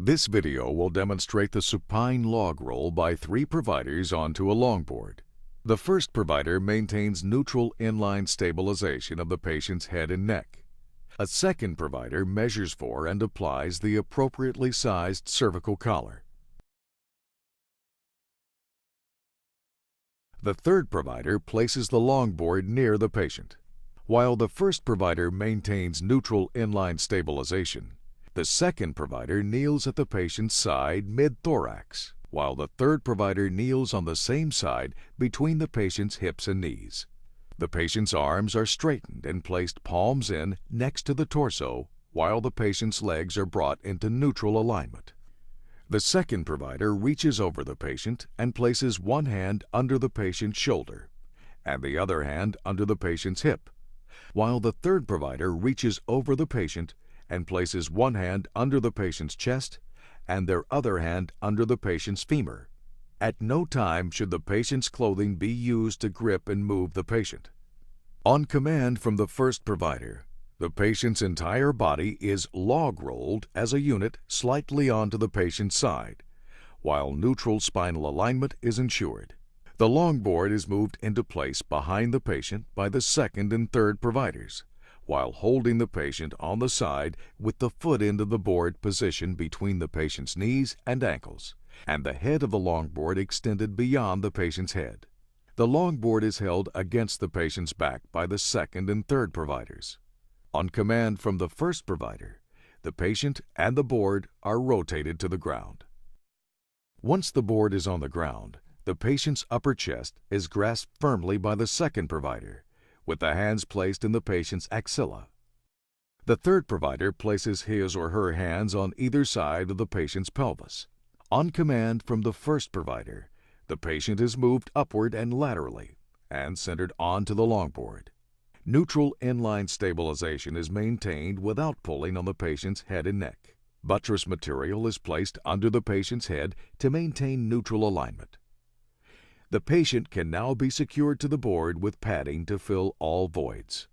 This video will demonstrate the supine log roll by 3 providers onto a longboard. The first provider maintains neutral inline stabilization of the patient's head and neck. A second provider measures for and applies the appropriately sized cervical collar. The third provider places the longboard near the patient. While the first provider maintains neutral inline stabilization, the second provider kneels at the patient's side mid-thorax, while the third provider kneels on the same side between the patient's hips and knees. The patient's arms are straightened and placed palms in next to the torso, while the patient's legs are brought into neutral alignment. The second provider reaches over the patient and places one hand under the patient's shoulder and the other hand under the patient's hip, while the third provider reaches over the patient and places one hand under the patient's chest and their other hand under the patient's femur. At no time should the patient's clothing be used to grip and move the patient. On command from the first provider, the patient's entire body is log rolled as a unit slightly onto the patient's side, while neutral spinal alignment is ensured. The longboard is moved into place behind the patient by the second and third providers, while holding the patient on the side with the foot end of the board positioned between the patient's knees and ankles, and the head of the longboard extended beyond the patient's head. The longboard is held against the patient's back by the second and third providers. On command from the first provider, the patient and the board are rotated to the ground. Once the board is on the ground, the patient's upper chest is grasped firmly by the second provider, with the hands placed in the patient's axilla. The third provider places his or her hands on either side of the patient's pelvis. On command from the first provider, the patient is moved upward and laterally and centered onto the longboard. Neutral inline stabilization is maintained without pulling on the patient's head and neck. Buttress material is placed under the patient's head to maintain neutral alignment. The patient can now be secured to the board with padding to fill all voids.